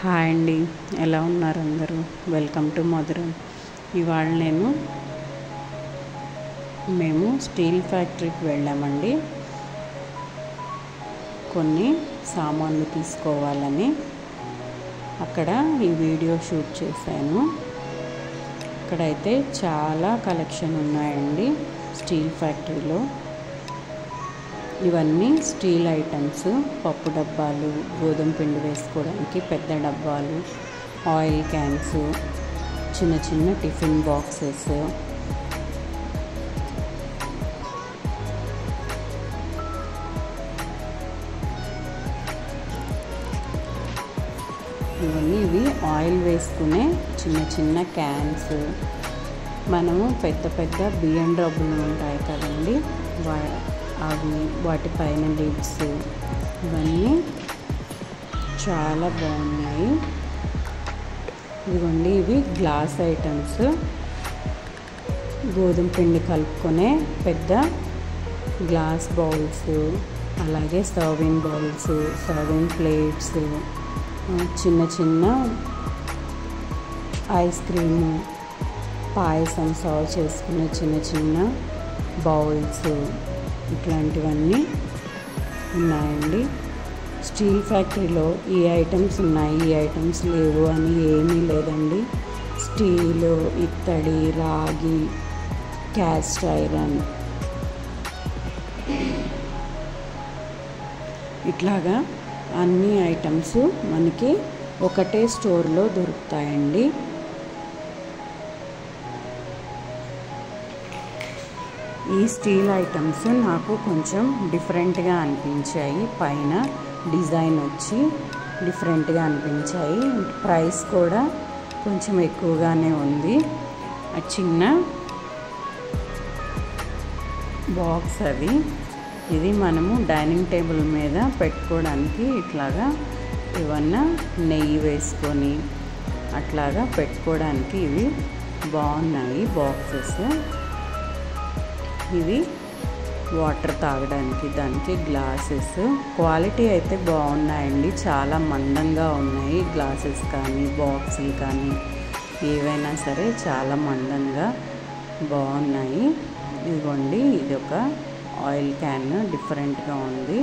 Hi అండి, ఎలా ఉన్నారు అందరూ? వెల్కమ్ టు మధురం. ఇవాళ మేము స్టీల్ ఫ్యాక్టరీకి వెళ్ళామండి. కొన్ని సామాన్లు తీసుకోవాలని అక్కడ ఈ వీడియో షూట్ చేశాను. ఇక్కడైతే చాలా కలెక్షన్ ఉన్నాయండి స్టీల్ ఫ్యాక్టరీలో. ఇవన్నీ స్టీల్ ఐటమ్స్, పప్పు డబ్బాలు, గోధుమ పిండి వేసుకోవడానికి పెద్ద డబ్బాలు, ఆయిల్ క్యాన్స్, చిన్న చిన్న టిఫిన్ బాక్సెస్, ఇవి ఆయిల్ వేసుకునే చిన్న చిన్న క్యాన్స్. మనము పెద్ద పెద్ద బియ్యం డబ్బులు ఉంటాయి కదండి, అవి వాటిపైన లిడ్స్, ఇవన్నీ చాలా బాగున్నాయి. ఇదిగోండి, ఇవి గ్లాస్ ఐటమ్స్, గోధుమ పిండి కలుపుకునే పెద్ద గ్లాస్ బౌల్స్, అలాగే సర్వింగ్ బౌల్స్, సర్వింగ్ ప్లేట్స్, చిన్న చిన్న ఐస్ క్రీము, పాయసం సర్వ్ చేసుకునే చిన్న చిన్న బౌల్స్, ఇట్లాంటివన్నీ ఉన్నాయండి. స్టీల్ ఫ్యాక్టరీలో ఈ ఐటమ్స్ ఉన్నాయి, ఈ ఐటమ్స్ లేవు అని ఏమీ లేదండి. స్టీలు, ఇత్తడి, రాగి, క్యాస్ట్ ఐరన్, ఇట్లాగా అన్ని ఐటమ్స్ మనకి ఒకటే స్టోర్లో దొరుకుతాయండి. ఈ స్టీల్ ఐటమ్స్ నాకు కొంచెం డిఫరెంట్గా అనిపించాయి. పైన డిజైన్ వచ్చి డిఫరెంట్గా అనిపించాయి. ప్రైస్ కూడా కొంచెం ఎక్కువగానే ఉంది. ఆ చిన్న బాక్స్ అది, ఇది మనము డైనింగ్ టేబుల్ మీద పెట్టుకోవడానికి ఇట్లాగా ఏమన్నా నెయ్యి వేసుకొని అట్లాగా పెట్టుకోవడానికి ఇవి బాగున్నాయి బాక్సెస్. ఇవి వాటర్ తాగడానికి దానికి గ్లాసెస్. క్వాలిటీ అయితే బాగున్నాయండి, చాలా మందంగా ఉన్నాయి. గ్లాసెస్ కానీ బాక్సులు కానీ ఏవైనా సరే చాలా మందంగా బాగున్నాయి. ఇదిగోండి, ఇది ఒక ఆయిల్ క్యాన్, డిఫరెంట్గా ఉంది.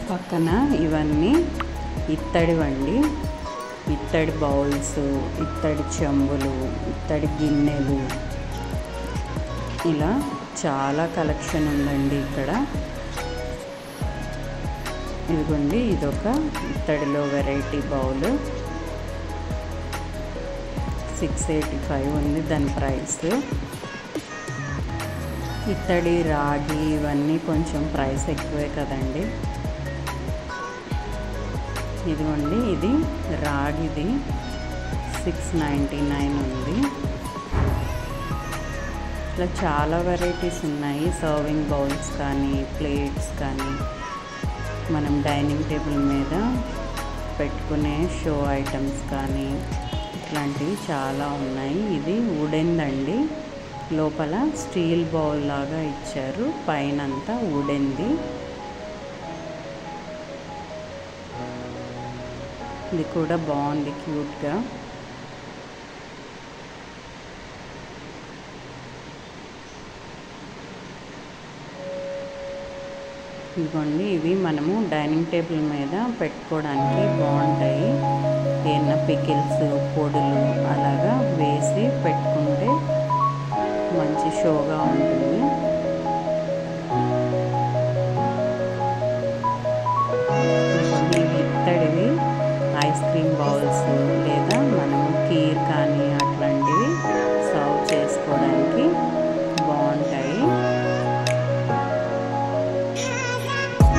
పక్కన ఇవన్నీ ఇత్తడివండి, ఇత్తడి బౌల్స్, ఇత్తడి చెంబులు, ఇత్తడి గిన్నెలు, ఇలా చాలా కలెక్షన్ ఉందండి ఇక్కడ. ఇదిగోండి, ఇదొక ఇత్తడిలో వెరైటీ బౌల్, 685 ఉంది దాని ప్రైస్. ఇత్తడి, రాగి ఇవన్నీ కొంచెం ప్రైస్ ఎక్కువే కదండి. ఇదిగోండి, ఇది రాగిది 699 ఉంది. ఇట్లా చాలా వెరైటీస్ ఉన్నాయి. సర్వింగ్ బౌల్స్ కానీ, ప్లేట్స్ కానీ, మనం డైనింగ్ టేబుల్ మీద పెట్టుకునే షో ఐటమ్స్ కానీ, ఇట్లాంటివి చాలా ఉన్నాయి. ఇది వుడెన్దండి, లోపల స్టీల్ బౌల్ లాగా ఇచ్చారు, పైన అంతా వుడెన్ది. ఇది కూడా బాగుంది, క్యూట్గా. ఇదిగోండి, ఇవి మనము డైనింగ్ టేబుల్ మీద పెట్టుకోవడానికి బాగుంటాయి. ఏమన్నా పికిల్స్, పొడులు అలాగా వేసి పెట్టుకుంటే మంచి షోగా ఉంటుంది. ఇత్తడివి ఐస్ క్రీమ్ బౌల్స్, లేదా మనము కీర్ కానీ అట్లాంటివి సర్వ్ చేసుకోవడానికి బాగుంటాయి.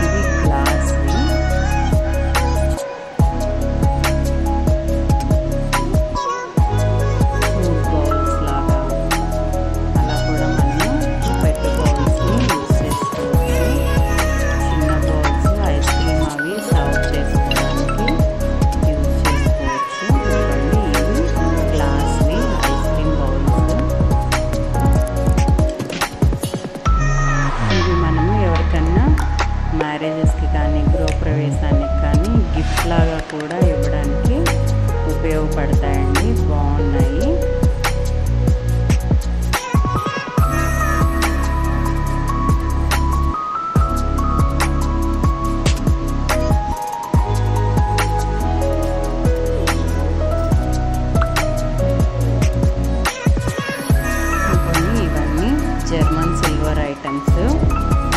ఇది గ్లాస్వి, బౌల్స్ లాగా అలా కూడా మనము లాగా కూడా ఇవ్వడానికి ఉపయోగపడతాయండి. బాగున్నాయి. ఇవన్నీ జర్మన్ సిల్వర్ ఐటమ్స్,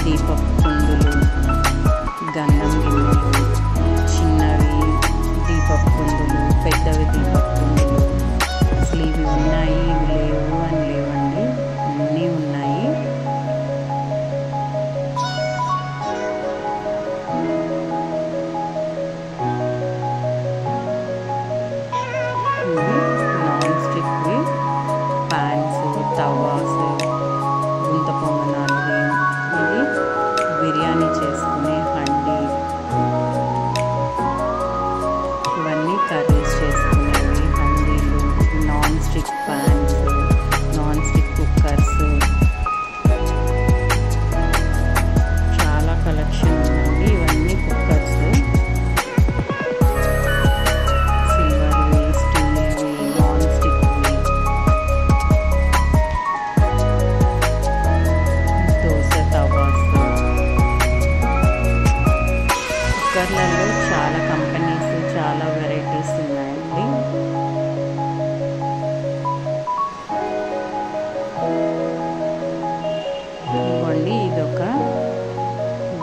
దీపపు కుందులు, గంధం గిన్నెలు, చిన్నవి దీపపు కుందులు, పెద్దవి దీపపు కుందులు. అసలు ఇవి ఉన్నాయి, ఇవి లేవు అని లేవండి, అన్నీ ఉన్నాయి. నాన్ స్టిక్వి ప్యాన్స్, తవాస్, గుంత పొంగనాలు, ఇది బిర్యానీ చేసుకునే హండి, ఇవన్నీ కర్రీస్ చేసుకునేవి హండీలు, non stick pans, non stick cookers, చాలా కలెక్షన్ ఉందండి. ఇవన్నీ కుక్కర్స్, సిల్వర్వి, స్టీల్వి, నాన్ స్టిక్వి, దోశ తవాస్. కుక్కర్లలో చాలా కంపెనీస్, చాలా వెరైటీస్ ఉన్నాయండి. ఇదిగోండి, ఇదొక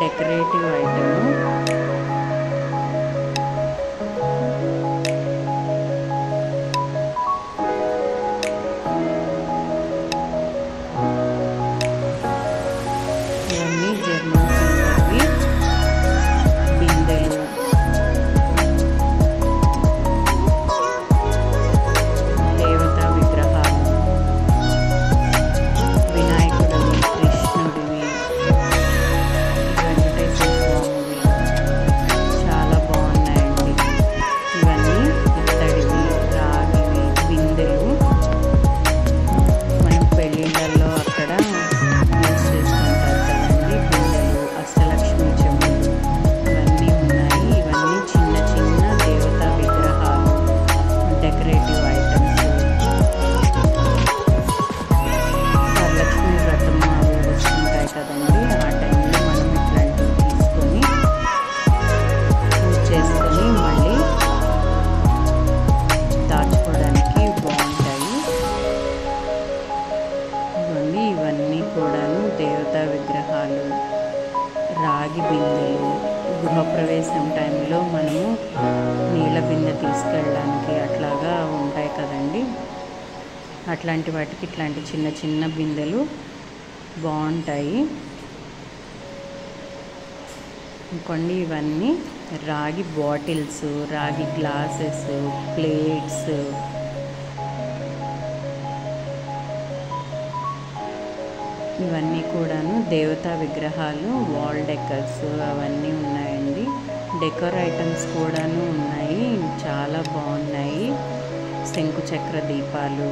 డెకరేటివ్ ఐటమ్. ఇవన్నీ జర్మన్ సిల్వర్వి బిందెలు, దేవతా విగ్రహాలు, వినాయకుడివి, కృష్ణుడివి, వెంకటేశ్వర స్వామివి, చాలా బాగున్నాయండి. ఇవన్నీ ఇత్తడివి, రాగివి బిందెలు, మనం పెళ్ళిళ్ళల్లో అక్కడ యూజ్ చేసుకుంటారు కదండి బిందెలు, అష్టలక్ష్మి చెంబులు, ఇవన్నీ ఉన్నాయి. ఇవన్నీ చిన్న చిన్న దేవతా విగ్రహాలు, డెకరేటివ్ ఐటమ్స్. వరలక్ష్మి వ్రతం అవి వస్తుంటాయి కదండి, ఆ టైంలో మనం ఇట్లాంటివి తీసుకొని పూజ చేసుకొని మళ్ళీ దాచుకోవడానికి బాగుంటాయి. ఇవన్నీ ఇవన్నీ కూడాను దేవతా విగ్రహాలు, రాగి బిందెలు, గృహప్రవేశం టైంలో మనము నీళ్ళ బిందె తీసుకెళ్ళడానికి అట్లాగా ఉంటాయి కదండి, అట్లాంటి వాటికి ఇట్లాంటి చిన్న చిన్న బిందెలు బాగుంటాయి. ఇంకొన్ని ఇవన్నీ రాగి బాటిల్స్, రాగి గ్లాసెస్, ప్లేట్స్, ఇవన్నీ కూడాను దేవతా విగ్రహాలు, వాల్ డెకర్స్ అవన్నీ ఉన్నాయండి. డెకర్ ఐటమ్స్ కూడాను ఉన్నాయి, చాలా బాగున్నాయి. శంకు చక్ర దీపాలు,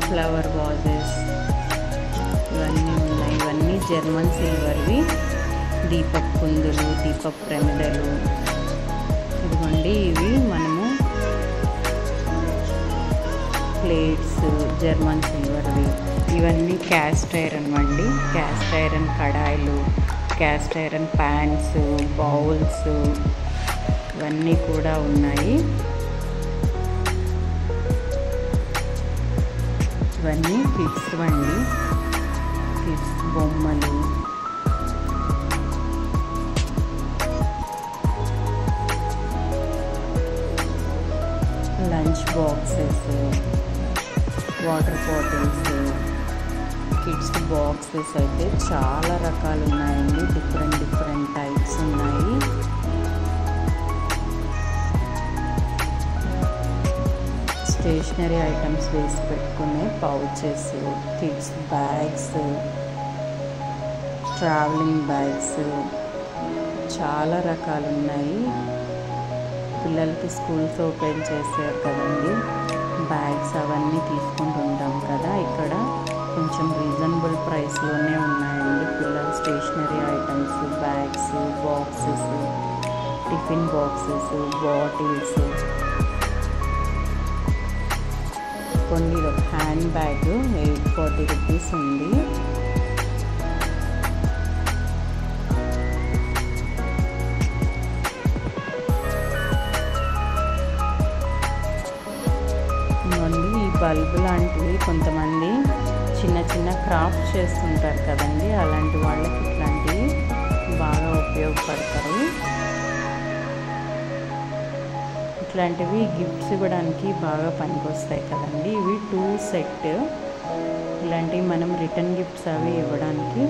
ఫ్లవర్ వాజెస్, ఇవన్నీ ఉన్నాయి. ఇవన్నీ జర్మన్ సిల్వర్వి దీపపు కుందులు, దీపపు ప్రమిదలు. ఇదిగోండి, ఇవి మనము ప్లేట్స్ జర్మన్ సిల్వర్వి. ఇవన్నీ క్యాస్ట్ ఐరన్ అండి, క్యాస్ట్ ఐరన్ కడాయిలు, క్యాస్ట్ ఐరన్ ప్యాన్స్, బౌల్స్, ఇవన్నీ కూడా ఉన్నాయి. ఇవన్నీ కిడ్స్ అండి, కిడ్స్ బొమ్మలు, lunch boxes, water bottles, kids boxes అయితే చాలా రకాలు ఉన్నాయండి, డిఫరెంట్ టైప్స్ ఉన్నాయి. స్టేషనరీ ఐటమ్స్ వేసి పెట్టుకునే pouches, kids bags, travelling bags, చాలా రకాలు ఉన్నాయి. పిల్లలకి స్కూల్స్ ఓపెన్ చేశారు కదండి, బ్యాగ్స్ అవన్నీ తీసుకుంటూ ఉంటాం కదా. ఇక్కడ కొంచెం రీజనబుల్ ప్రైస్లోనే ఉన్నాయండి. పిల్లల stationery items, bags, boxes, tiffin boxes, bottles. కొన్ని ఇది ఒక హ్యాండ్ బ్యాగ్ 840 రూపీస్ ఉంది. ఈ బల్బు లాంటివి కొంతమంది చిన్న చిన్న క్రాఫ్ట్ చేస్తుంటారు కదండి, అలాంటి వాళ్ళకి ఇట్లాంటివి బాగా ఉపయోగపడతాయి. ఇట్లాంటివి గిఫ్ట్స్ ఇవ్వడానికి బాగా పనికొస్తాయి కదండి. ఇవి 2 సెట్. ఇలాంటివి మనం రిటర్న్ గిఫ్ట్స్ అవి ఇవ్వడానికి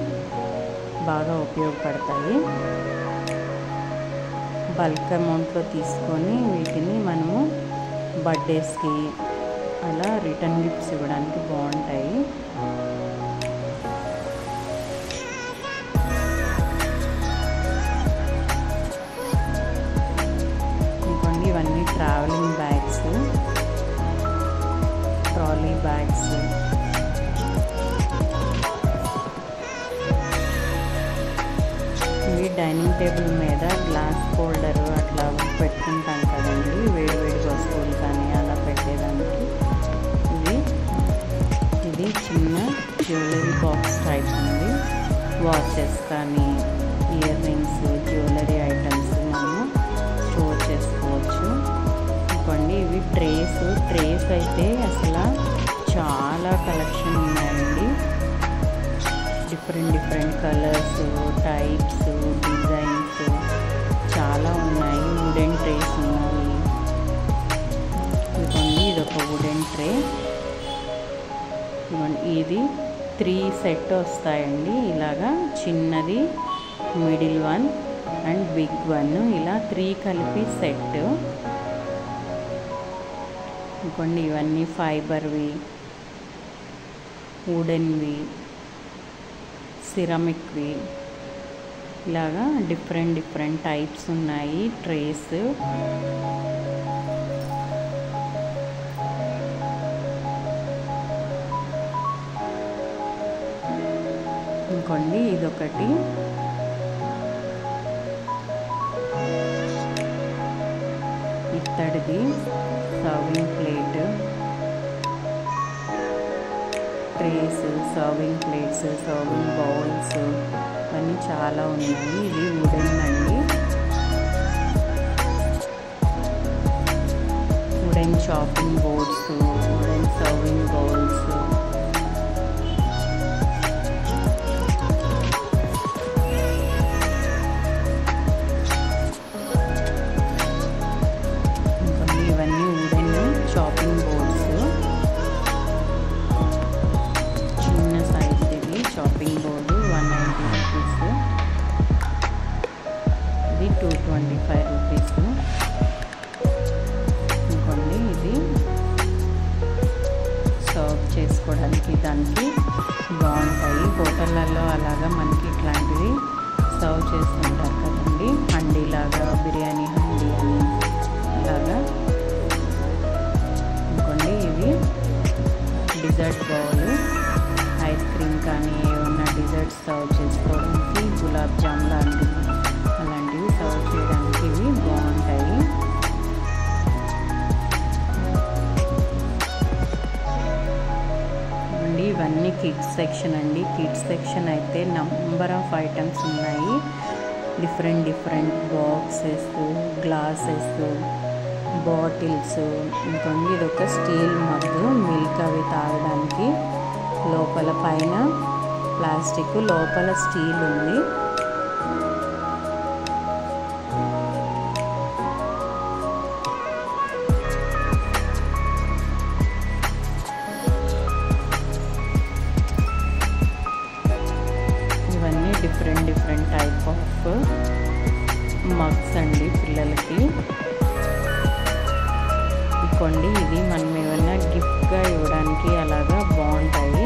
బాగా ఉపయోగపడతాయి. బల్క్ అమౌంట్లో తీసుకొని వీటిని మనము బర్త్డేస్కి అలా రిటర్న్ గిఫ్ట్స్ ఇవ్వడానికి బాగుంటాయి. ఇంకొన్ని ఇవన్నీ ట్రావెలింగ్ బ్యాగ్స్, ట్రాలీ బ్యాగ్స్. ఇవి డైనింగ్ టేబుల్ మీద గ్లాస్ హోల్డర్ అట్లా పెట్టుకుంటాం కదండి, వేడివేడి వస్తువులు కానీ అలా పెట్టేదానికి. ఇది చిన్న జ్యువెలరీ బాక్స్ టైప్ ఉంది. వాచెస్ కానీ, ఇయర్ రింగ్స్, జ్యువెలరీ ఐటమ్స్ మనము స్టోర్ చేసుకోవచ్చు. ఇంకోండి ఇవి ట్రేస్ అయితే అసలు చాలా కలెక్షన్ ఉన్నాయండి. డిఫరెంట్ కలర్స్, టైప్స్, డిజైన్స్ చాలా ఉన్నాయి. వుడెన్ ట్రేస్ ఉన్నాయి. ఇంకోండి ఇదొక వుడెన్ ట్రే. ఇది 3 సెట్ వస్తాయండి. ఇలాగా చిన్నది, middle one and big one, ఇలా 3 కలిపి సెట్. ఇంకోండి ఇవన్నీ ఫైబర్వి, వుడెన్వి, సిరామిక్వి, ఇలాగా డిఫరెంట్ టైప్స్ ఉన్నాయి ట్రేస్. ఇంకోండి ఇదొకటి ఇత్తడిది serving plate, trays, serving plates, serving bowls ఇవన్నీ చాలా ఉన్నాయి. ఇది వుడెన్ అండి. Wooden chopping boards, wooden serving bowls. Chopping boards, చిన్న సైజ్ ఇది చాపింగ్ బోర్డు 190 రూపీస్. ఇది 225 రూపీస్. ఇంకోండి ఇది సర్వ్ చేసుకోవడానికి దానికి బాగుంటాయి. హోటళ్ళల్లో అలాగా మనకి ఇట్లాంటివి సర్వ్ చేస్తుంటారు కదండి, హండీలాగా, బిర్యానీ హండీ అని అలాగా. ఇవి డిజర్ట్ బౌల్, ఐస్ క్రీమ్ కానీ ఏమన్నా డిజర్ట్స్ సర్వ్ చేసుకోవడానికి, గులాబ్ జామ్ లాంటివి అలాంటివి సర్వ్ చేయడానికి ఇవి బాగుంటాయి. ఇవన్నీ కిడ్స్ సెక్షన్ అండి. కిడ్స్ సెక్షన్ అయితే నంబర్ ఆఫ్ ఐటమ్స్ ఉన్నాయి. Different boxes, glasses, bottles. ఇంకొండి ఇదొక స్టీల్ మగ్గు, మిల్క్ అవి తాగడానికి. లోపల పైన ప్లాస్టిక్, లోపల స్టీల్ ఉంది. ఇవన్నీ డిఫరెంట్ టైప్ ఆఫ్ మగ్స్ అండి పిల్లలకి. ఇంకోండి ఇది మనం ఏమైనా గిఫ్ట్గా ఇవ్వడానికి అలాగా బాగుంటాయి.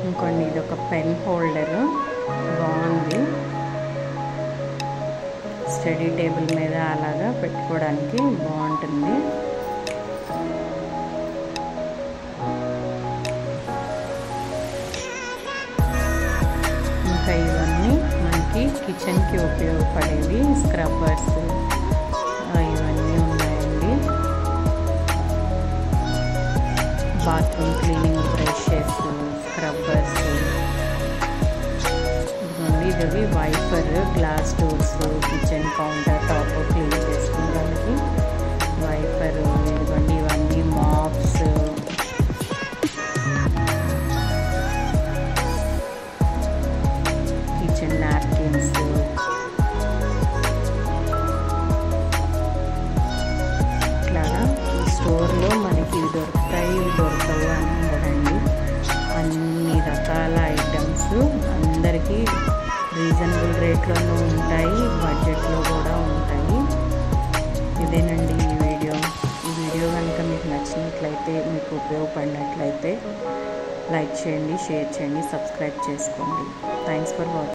ఇంకోండి ఇది ఒక పెన్ హోల్డర్ బాగుంది, స్టడీ టేబుల్ మీద అలాగా పెట్టుకోవడానికి బాగుంటుంది. ఇంకా ఇవన్నీ మనకి కిచెన్కి ఉపయోగపడేవి స్క్రబ్బర్స్ ఇవన్నీ ఉన్నాయండి. బాత్రూమ్ క్లీనింగ్ బ్రషెస్, స్క్రబ్బర్స్, ఇవి wiper, glass doors, kitchen counter top clean చేసుకోవడానికి వైపర్, ఇదిగోండి ఇవన్నీ మాప్స్, కిచెన్ నాప్కిన్స్, ఇట్లాగా ఈ స్టోర్లో మనకి ఇవి దొరుకుతాయి ఇవి దొరకవు అని ఉండదండి. అన్ని రకాల ఐటమ్స్ అందరికీ రీజనబుల్ రేట్లోనూ ఉంటాయి, బడ్జెట్లో కూడా ఉంటాయి. ఇదేనండి ఈ వీడియో కనుక మీకు నచ్చినట్లయితే, మీకు ఉపయోగపడినట్లయితే లైక్ చేయండి, షేర్ చేయండి, సబ్స్క్రైబ్ చేసుకోండి. Thanks for watching.